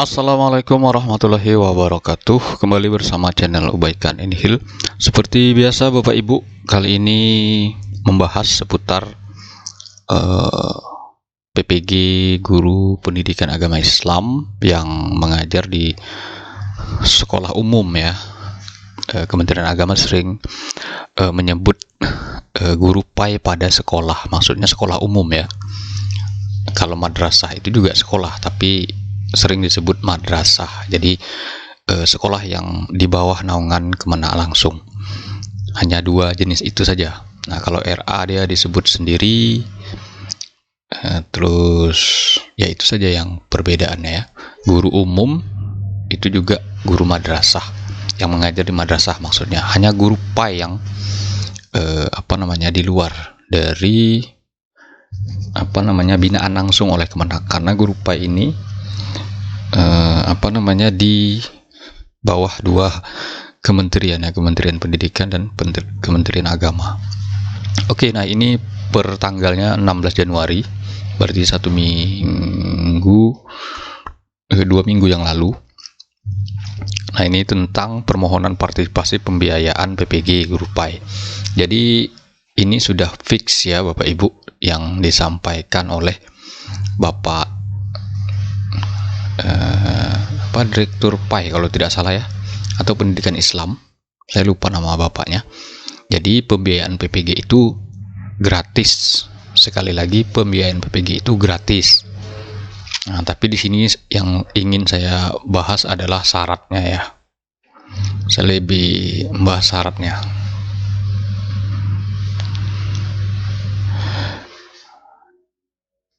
Assalamualaikum warahmatullahi wabarakatuh. Kembali bersama channel Ubaikan Inhil. Seperti biasa Bapak Ibu, kali ini membahas seputar PPG Guru Pendidikan Agama Islam yang mengajar di sekolah umum ya. Kementerian Agama sering menyebut guru PAI pada sekolah, maksudnya sekolah umum ya. Kalau madrasah itu juga sekolah, tapi sering disebut madrasah. Jadi sekolah yang di bawah naungan Kemenak langsung. Hanya dua jenis itu saja. Nah, kalau RA dia disebut sendiri. Terus ya itu saja yang perbedaannya ya. Guru umum itu juga guru madrasah yang mengajar di madrasah, maksudnya hanya guru PAI yang di luar dari binaan langsung oleh Kemenak, karena guru PAI ini di bawah dua kementerian ya, Kementerian Pendidikan dan Kementerian Agama. Oke, nah ini per tanggalnya 16 Januari, berarti 2 minggu yang lalu. Nah, ini tentang permohonan partisipasi pembiayaan PPG guru PAI. Jadi ini sudah fix ya Bapak Ibu, yang disampaikan oleh Bapak Direktur PAI kalau tidak salah ya, atau Pendidikan Islam, saya lupa nama bapaknya. Jadi pembiayaan PPG itu gratis. Sekali lagi, pembiayaan PPG itu gratis. Nah, tapi di sini yang ingin saya bahas adalah syaratnya ya. Saya lebih membahas syaratnya.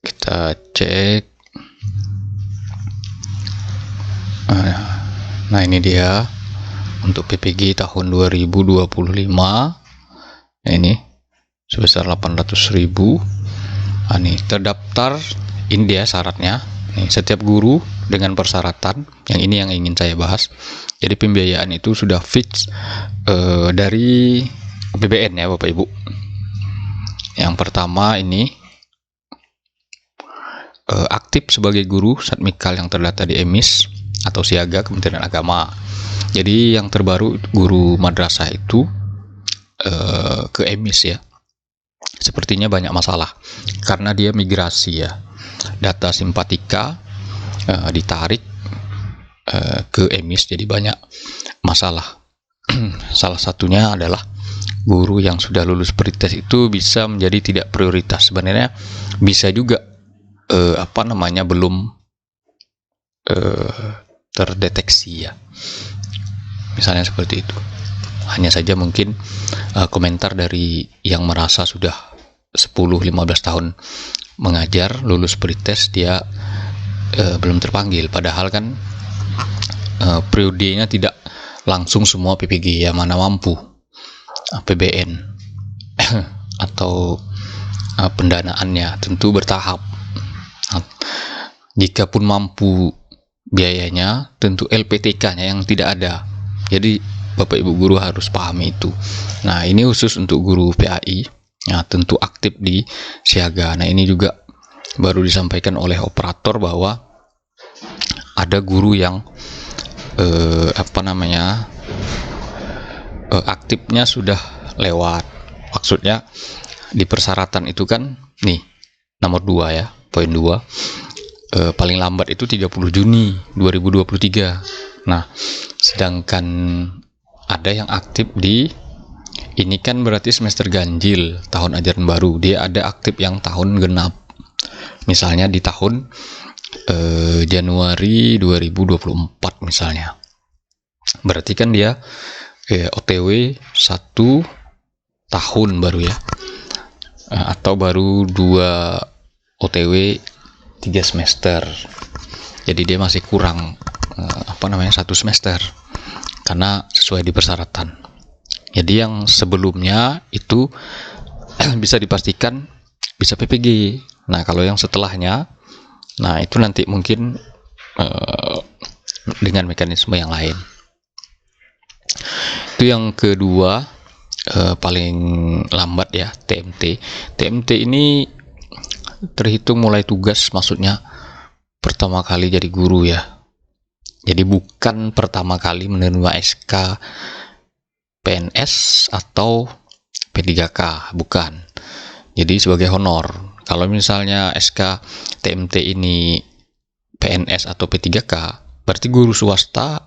Kita cek. Nah, ini dia untuk PPG tahun 2025. Nah, ini sebesar 800.000. Nah, ini terdaftar. Ini dia syaratnya. Nih, setiap guru dengan persyaratan. Yang ini yang ingin saya bahas. Jadi pembiayaan itu sudah fix dari APBN ya Bapak Ibu. Yang pertama ini aktif sebagai guru Satmikal yang terdata di EMIS atau Siaga Kementerian Agama. Jadi yang terbaru guru madrasah itu ke EMIS ya. Sepertinya banyak masalah karena dia migrasi ya. Data simpatika ditarik ke EMIS, jadi banyak masalah. Salah satunya adalah guru yang sudah lulus pretest itu bisa menjadi tidak prioritas. Sebenarnya bisa juga belum terdeteksi ya, misalnya seperti itu. Hanya saja mungkin komentar dari yang merasa sudah 10-15 tahun mengajar, lulus pretest, dia belum terpanggil, padahal kan periodenya tidak langsung semua PPG ya, mana mampu APBN atau pendanaannya tentu bertahap. Jika pun mampu biayanya, tentu LPTK-nya yang tidak ada. Jadi Bapak Ibu guru harus pahami itu. Nah, ini khusus untuk guru PAI. Nah, tentu aktif di Siaga. Nah, ini juga baru disampaikan oleh operator bahwa ada guru yang aktifnya sudah lewat. Maksudnya di persyaratan itu kan nih nomor 2 ya, poin 2. Paling lambat itu 30 Juni 2023. Nah, sedangkan ada yang aktif di ini kan berarti semester ganjil tahun ajaran baru, dia ada aktif yang tahun genap, misalnya di tahun Januari 2024 misalnya, berarti kan dia OTW 1 tahun baru ya, atau baru 2 OTW 3 semester. Jadi dia masih kurang 1 semester karena sesuai di persyaratan. Jadi yang sebelumnya itu bisa dipastikan bisa PPG. Nah, kalau yang setelahnya, nah itu nanti mungkin dengan mekanisme yang lain. Itu yang kedua, paling lambat ya, TMT. TMT ini terhitung mulai tugas, maksudnya pertama kali jadi guru ya. Jadi bukan pertama kali menerima SK PNS atau P3K, bukan. Jadi sebagai honor. Kalau misalnya SK TMT ini PNS atau P3K, berarti guru swasta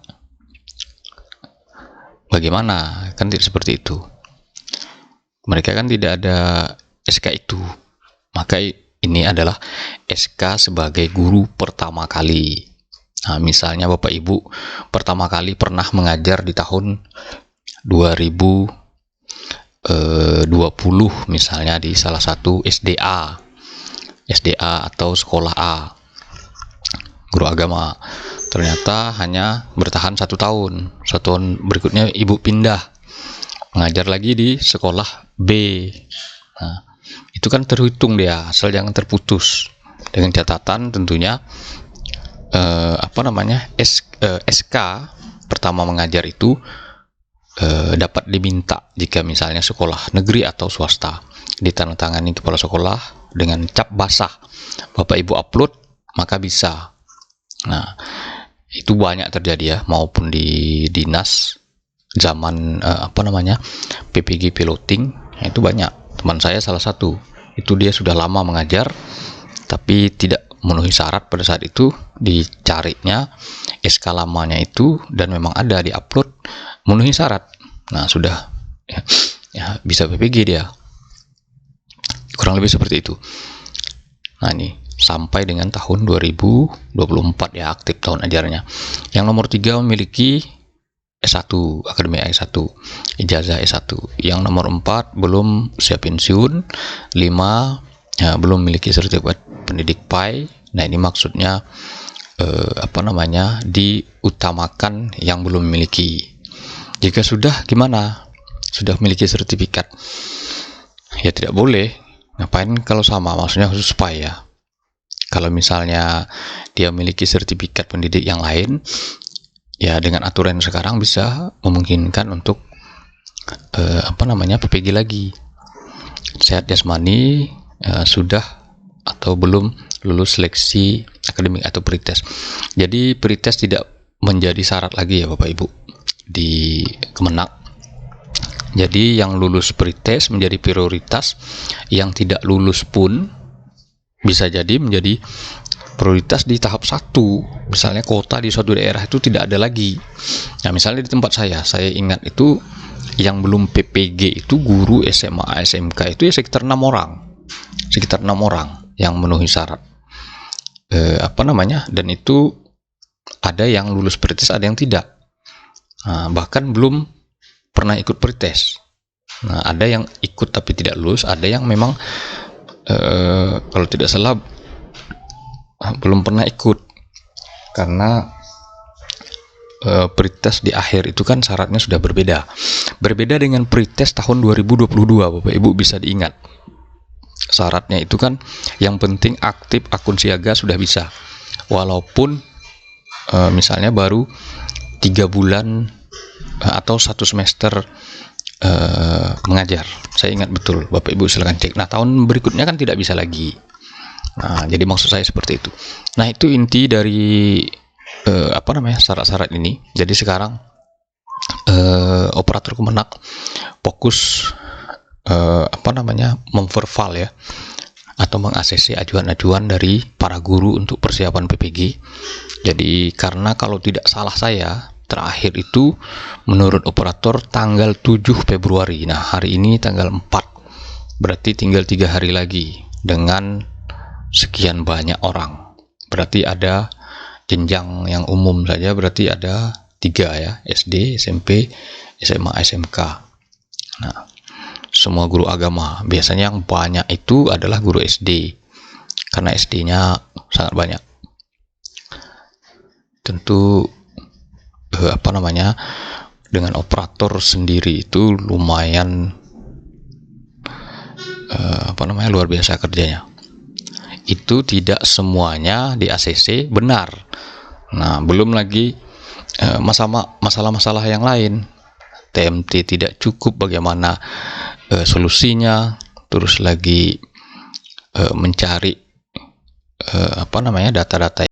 bagaimana? Kan tidak seperti itu. Mereka kan tidak ada SK itu. Maka ini adalah SK sebagai guru pertama kali. Nah, misalnya Bapak Ibu pertama kali pernah mengajar di tahun 2020 misalnya di salah satu SDA atau sekolah A, guru agama. Ternyata hanya bertahan 1 tahun. 1 tahun berikutnya Ibu pindah mengajar lagi di sekolah B. Nah, itu kan terhitung dia, asal jangan terputus. Dengan catatan tentunya SK pertama mengajar itu dapat diminta jika misalnya sekolah negeri atau swasta, ditandatangani kepala sekolah dengan cap basah, Bapak Ibu upload maka bisa. Nah, itu banyak terjadi ya, maupun di dinas zaman PPG piloting, itu banyak. Teman saya salah satu, itu dia sudah lama mengajar tapi tidak memenuhi syarat pada saat itu, dicarinya SK lamanya itu dan memang ada diupload memenuhi syarat. Nah, sudah ya bisa PPG dia. Kurang lebih seperti itu. Nah, ini sampai dengan tahun 2024 ya aktif tahun ajarnya. Yang nomor 3 memiliki S1, Akademi S1, ijazah S1. Yang nomor 4 belum siap pensiun. 5 ya, belum memiliki sertifikat pendidik PAI. Nah, ini maksudnya diutamakan yang belum memiliki. Jika sudah, gimana? Sudah memiliki sertifikat, ya tidak boleh. Ngapain kalau sama? Maksudnya khusus PAI ya. Kalau misalnya dia memiliki sertifikat pendidik yang lain, ya dengan aturan sekarang bisa memungkinkan untuk PPG lagi. Sehat jasmani sudah atau belum lulus seleksi akademik atau pretest. Jadi pretest tidak menjadi syarat lagi ya Bapak Ibu di Kemenak. Jadi yang lulus pretest menjadi prioritas, yang tidak lulus pun bisa jadi menjadi prioritas di tahap 1. Misalnya kota di suatu daerah itu tidak ada lagi. Nah, misalnya di tempat saya ingat itu yang belum PPG itu guru SMA SMK itu ya sekitar 6 orang yang memenuhi syarat. Dan itu ada yang lulus pretest, ada yang tidak. Nah, bahkan belum pernah ikut pretest. Nah, ada yang ikut tapi tidak lulus, ada yang memang kalau tidak salah belum pernah ikut, karena pretest di akhir itu kan syaratnya sudah berbeda dengan pretest tahun 2022. Bapak Ibu bisa diingat syaratnya itu kan yang penting aktif akun siaga sudah bisa, walaupun misalnya baru 3 bulan atau 1 semester mengajar. Saya ingat betul, Bapak Ibu silahkan cek. Nah, tahun berikutnya kan tidak bisa lagi. Nah, jadi maksud saya seperti itu. Nah, itu inti dari syarat-syarat ini. Jadi sekarang operator Kemenak fokus memverval ya, atau meng-ACC ajuan-ajuan dari para guru untuk persiapan PPG. Jadi karena kalau tidak salah saya terakhir itu menurut operator tanggal 7 Februari. Nah, hari ini tanggal 4, berarti tinggal 3 hari lagi dengan sekian banyak orang. Berarti ada jenjang yang umum saja, berarti ada 3 ya, SD, SMP, SMA, SMK. Nah, semua guru agama. Biasanya yang banyak itu adalah guru SD, karena SD-nya sangat banyak. Tentu dengan operator sendiri itu lumayan luar biasa kerjanya. Itu tidak semuanya di ACC benar. Nah, belum lagi masalah-masalah yang lain. TMT tidak cukup, bagaimana solusinya, terus lagi mencari data-data